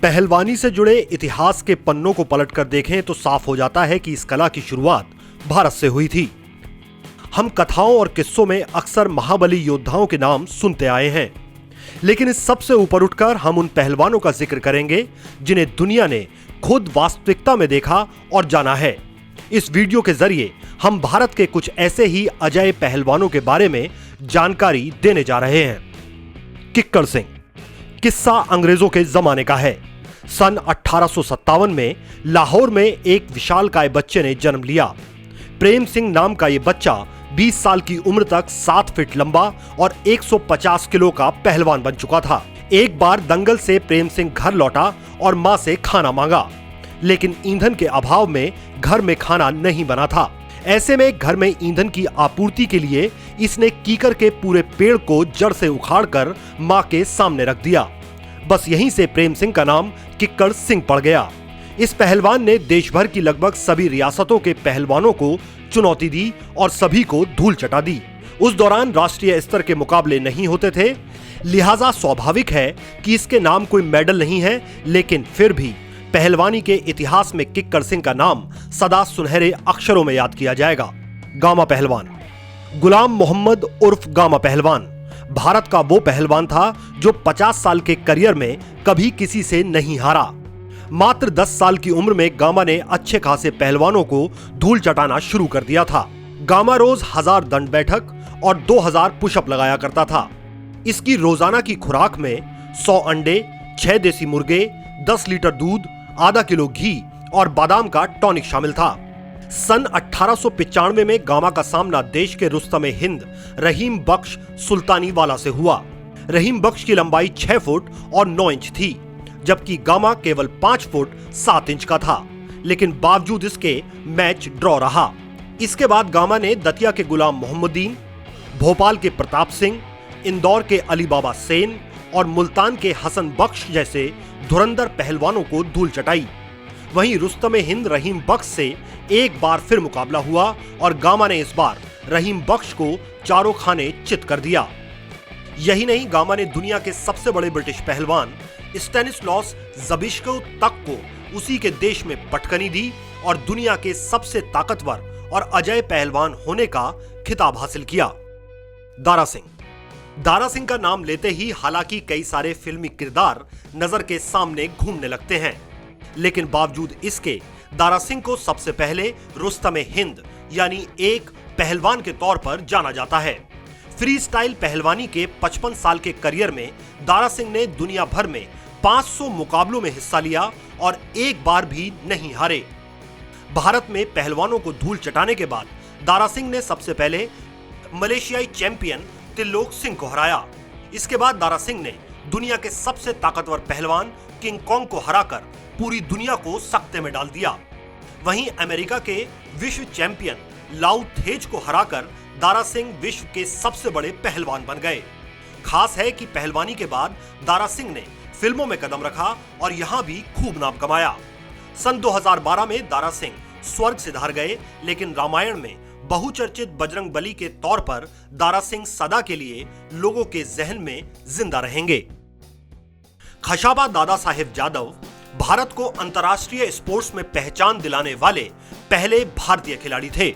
पहलवानी से जुड़े इतिहास के पन्नों को पलटकर देखें तो साफ हो जाता है कि इस कला की शुरुआत भारत से हुई थी। हम कथाओं और किस्सों में अक्सर महाबली योद्धाओं के नाम सुनते आए हैं, लेकिन इस सबसे ऊपर उठकर हम उन पहलवानों का जिक्र करेंगे जिन्हें दुनिया ने खुद वास्तविकता में देखा और जाना है। इस वीडियो के जरिए हम भारत के कुछ ऐसे ही अजय पहलवानों के बारे में जानकारी देने जा रहे हैं। किक्कर सिंह। किस्सा अंग्रेजों के जमाने का है। सन 1857 में लाहौर में एक विशालकाय बच्चे ने जन्म लिया। प्रेम सिंह नाम का यह बच्चा 20 साल की उम्र तक 7 फीट लंबा और 150 किलो का पहलवान बन चुका था। एक बार दंगल से प्रेम सिंह घर लौटा और मां से खाना मांगा, लेकिन ईंधन के अभाव में घर में खाना नहीं बना था। ऐसे में घर में ईंधन की आपूर्ति के लिए इसने कीकर के पूरे पेड़ को जड़ से उखाड़कर मां के सामने रख दिया। बस यहीं से प्रेम सिंह का नाम किक्कर सिंह पड़ गया। इस पहलवान ने देश भर की लगभग सभी रियासतों के पहलवानों को चुनौती दी और सभी को धूल चटा दी। उस दौरान राष्ट्रीय स्तर के मुकाबले नहीं होते थे, लिहाजा स्वाभाविक है कि इसके नाम कोई मेडल नहीं है, लेकिन फिर भी पहलवानी के इतिहास में किक्कर सिंह का नाम सदा सुनहरे अक्षरों में याद किया जाएगा। गामा पहलवान। गुलाम मोहम्मद उर्फ गामा पहलवान भारत का वो पहलवान था जो 50 साल के करियर में कभी किसी से नहीं हारा। मात्र 10 साल की उम्र में गामा ने अच्छे खासे पहलवानों को धूल चटाना शुरू कर दिया था। गामा रोज 1000 दंड बैठक और 2000 पुशअप लगाया करता था। इसकी रोजाना की खुराक में 100 अंडे, 6 देसी मुर्गे, 10 लीटर दूध, आधा किलो घी और बादाम का टॉनिक शामिल था। सन 1895 में गामा का सामना देश के रुस्तम हिंद रहीम बख्श सुल्तानी वाला से हुआ। रहीम बख्श की लंबाई 6 फुट और 9 इंच थी, जबकि गामा केवल 5 फुट 7 इंच का था, लेकिन बावजूद इसके मैच ड्रॉ रहा। इसके बाद गामा ने दतिया के गुलाम मोहम्मदीन, भोपाल के प्रताप सिंह, इंदौर के अली बाबा सेन और मुल्तान के हसन बख्श जैसे धुरंधर पहलवानों को धूल चटाई। वहीं रुस्तम हिंद रहीम बख्श से एक बार फिर मुकाबला हुआ और गामा ने इस बार रहीम बख्श को चारों खाने चित कर दिया। यही नहीं, गामा ने दुनिया के सबसे बड़े ब्रिटिश पहलवान स्टैनिस्लॉस ज़बिस्को तक को उसी के देश में पटकनी दी और दुनिया के सबसे ताकतवर और अजय पहलवान होने का खिताब हासिल किया। दारा सिंह। दारा सिंह का नाम लेते ही हालांकि कई सारे फिल्मी किरदार नजर के सामने घूमने लगते हैं, लेकिन बावजूद इसके दारा सिंह को सबसे पहले रुस्तम हिंद यानी एक पहलवान के तौर पर जाना जाता है। फ्री स्टाइल पहलवानी के 55 साल के करियर में दारा सिंह ने दुनिया भर में 500 मुकाबलों में हिस्सा लिया और एक बार भी नहीं हारे। भारत में पहलवानों को धूल चटाने के बाद दारा सिंह ने सबसे पहले मलेशियाई चैंपियन त्रिलोक सिंह को हराया। इसके बाद दारा सिंह ने दुनिया के सबसे ताकतवर पहलवान किंग कॉन्ग को हराकर पूरी दुनिया को सख्ते में डाल दिया। वहीं अमेरिका के विश्व चैंपियन लाउ थेज को हराकर दारा सिंह विश्व के सबसे बड़े पहलवान बन गए। खास है कि पहलवानी के बाद दारा सिंह ने फिल्मों में कदम रखा और यहां भी खूब नाम कमाया। सन 2012 में दारा सिंह स्वर्ग सिधार गए, लेकिन रामायण में बहुचर्चित बजरंग बली के तौर पर दारा सिंह सदा के लिए लोगों के जहन में जिंदा रहेंगे। खशाबा दादा साहेब जादव भारत को अंतर्राष्ट्रीय स्पोर्ट्स में पहचान दिलाने वाले पहले भारतीय खिलाड़ी थे।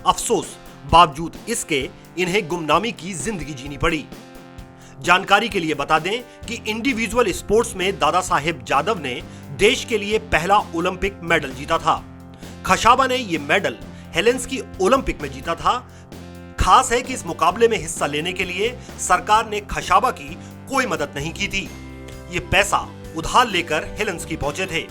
अफसोस, बावजूद इसके इन्हें गुमनामी की जिंदगी जीनी पड़ी। जानकारी के लिए बता दें कि इंडिविजुअल स्पोर्ट्स में दादा साहेब जादव ने देश के लिए पहला ओलंपिक मेडल जीता था। खशाबा ने यह मेडल हेलेंस की ओलंपिक में जीता था। खास है कि इस मुकाबले में हिस्सा लेने के लिए सरकार ने खशाबा की कोई मदद नहीं की थी। ये पैसा उधार लेकर हेलेंस की पहुंचे थे,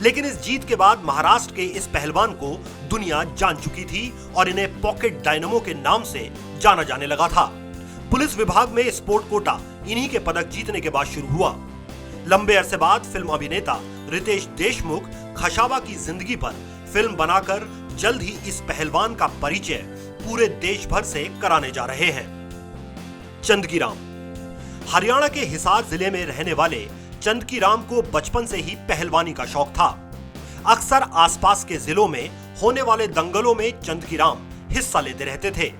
लेकिन इस जीत के बाद महाराष्ट्र के इस पहलवान को दुनिया जान चुकी थी और इन्हें पॉकेट डायनामो के नाम से जाना जाने लगा था। पुलिस विभाग में स्पोर्ट कोटा इन्हीं के पदक जीतने के बाद शुरू हुआ। लंबे अरसे बाद फिल्म अभिनेता रितेश देशमुख खशाबा की जिंदगी पर फिल्म बनाकर जल्द ही इस पहलवान का परिचय पूरे देश भर से कराने जा रहे हैं। चंदकीराम। हरियाणा के हिसार जिले में रहने वाले चंदकीराम को बचपन से ही पहलवानी का शौक था। अक्सर आसपास के जिलों में होने वाले दंगलों में चंदकीराम हिस्सा लेते रहते थे।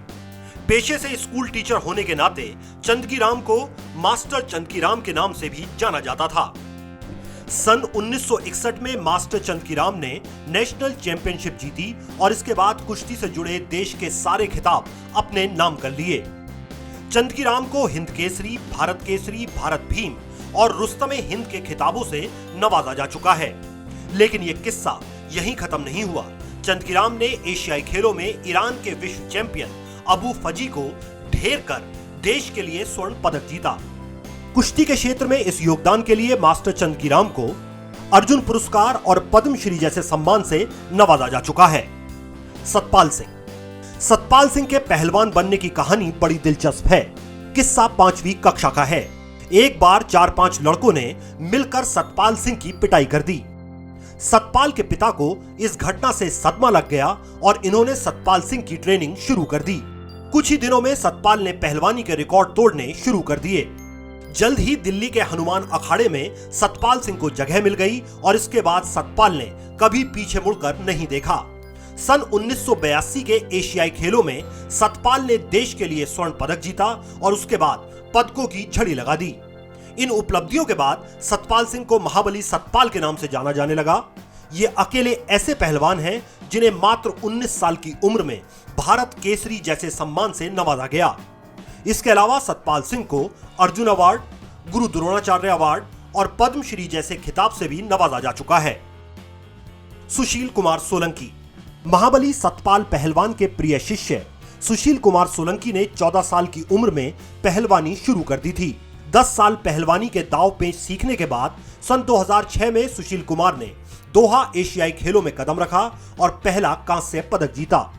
पेशे से स्कूल टीचर होने के नाते चंदकीराम को मास्टर चंदकीराम के नाम से भी जाना जाता था। सन 1961 में मास्टर चंदकीराम ने नेशनल चैंपियनशिप जीती और इसके बाद कुश्ती से जुड़े देश के सारे खिताब अपने नाम कर लिए। चंदकीराम को हिंद केसरी, भारत भीम और रुस्तमे हिंद के खिताबों से नवाजा जा चुका है। लेकिन यह किस्सा यहीं खत्म नहीं हुआ। चंदकीराम ने एशियाई खेलों में ईरान के विश्व चैंपियन अबू फजी को ढेर कर देश के लिए स्वर्ण पदक जीता। कुश्ती के क्षेत्र में इस योगदान के लिए मास्टर चंदकीराम को अर्जुन पुरस्कार और पद्मश्री जैसे सम्मान से नवाजा जा चुका है। सतपाल सिंह के पहलवान बनने की कहानी बड़ी दिलचस्प है। किस्सा 5वीं कक्षा का है। एक बार 4-5 लड़कों ने मिलकर सतपाल सिंह की पिटाई कर दी। सतपाल के पिता को इस घटना से सदमा लग गया और इन्होंने सतपाल सिंह की ट्रेनिंग शुरू कर दी। कुछ ही दिनों में सतपाल ने पहलवानी के रिकॉर्ड तोड़ने शुरू कर दिए। जल्द ही दिल्ली के हनुमान अखाड़े में सतपाल सिंह को जगह मिल गई और इसके बाद सतपाल ने कभी पीछे मुड़कर नहीं देखा। सन 1982 के एशियाई खेलों में सतपाल ने देश के लिए स्वर्ण पदक जीता और उसके बाद पदकों की झड़ी लगा दी। इन उपलब्धियों के बाद सतपाल सिंह को महाबली सतपाल के नाम से जाना जाने लगा। ये अकेले ऐसे पहलवान हैं जिन्हें मात्र 19 साल की उम्र में भारत केसरी जैसे सम्मान से नवाजा गया। इसके अलावा सतपाल सिंह को अर्जुन अवार्ड, गुरु द्रोणाचार्य अवार्ड और पद्मश्री जैसे खिताब से भी नवाजा जा चुका है। सुशील कुमार सोलंकी। महाबली सतपाल पहलवान के प्रिय शिष्य सुशील कुमार सोलंकी ने 14 साल की उम्र में पहलवानी शुरू कर दी थी। 10 साल पहलवानी के दांव पेच सीखने के बाद सन 2006 में सुशील कुमार ने दोहा एशियाई खेलों में कदम रखा और पहला कांस्य पदक जीता।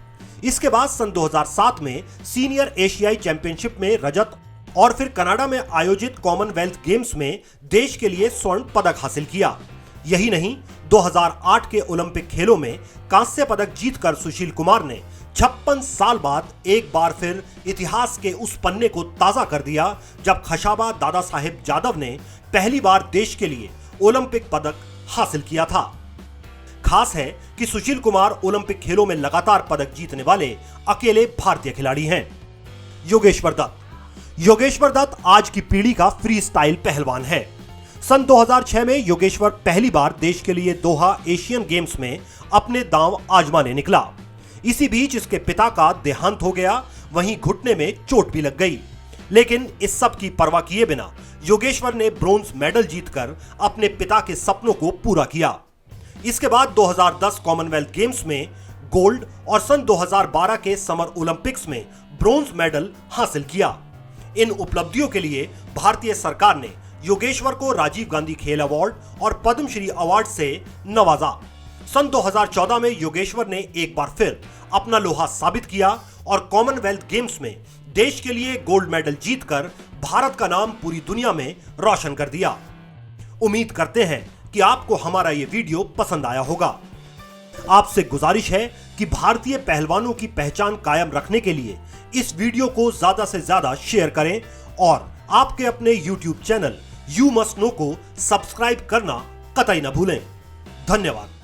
इसके बाद सन 2007 में सीनियर एशियाई चैंपियनशिप में रजत और फिर कनाडा में आयोजित कॉमनवेल्थ गेम्स में देश के लिए स्वर्ण पदक हासिल किया। यही नहीं, 2008 के ओलंपिक खेलों में कांस्य पदक जीतकर सुशील कुमार ने 56 साल बाद एक बार फिर इतिहास के उस पन्ने को ताजा कर दिया जब खशाबा दादा साहेब जादव ने पहली बार देश के लिए ओलंपिक पदक हासिल किया था। खास है कि सुशील कुमार ओलंपिक खेलों में लगातार पदक जीतने वाले अकेले भारतीय खिलाड़ी हैं। योगेश्वर दत्त आज की पीढ़ी का फ्री स्टाइल पहलवान है। सन 2006 में योगेश्वर पहली बार देश के लिए दोहा एशियन गेम्स में अपने दांव आजमाने निकला। इसी बीच इसके पिता का देहांत हो गया, वहीं घुटने में चोट भी लग गई। लेकिन इस सब की परवाह किए बिना योगेश्वर ने ब्रोंज मेडल जीतकर अपने पिता के सपनों को पूरा किया। इसके बाद 2010 कॉमनवेल्थ गेम्स में गोल्ड और सन 2012 के समर ओलंपिक्स में ब्रोंज मेडल हासिल किया। इन उपलब्धियों के लिए भारतीय सरकार ने योगेश्वर को राजीव गांधी खेल अवार्ड और पद्मश्री अवार्ड से नवाजा। सन 2014 में योगेश्वर ने एक बार फिर अपना लोहा साबित किया और कॉमनवेल्थ गेम्स में देश के लिए गोल्ड मेडल जीतकर भारत का नाम पूरी दुनिया में रोशन कर दिया। उम्मीद करते हैं कि आपको हमारा ये वीडियो पसंद आया होगा। आपसे गुजारिश है कि भारतीय पहलवानों की पहचान कायम रखने के लिए इस वीडियो को ज्यादा से ज्यादा शेयर करें और आपके अपने YouTube channel you must know को सब्सक्राइब करना कतई न भूलें। धन्यवाद।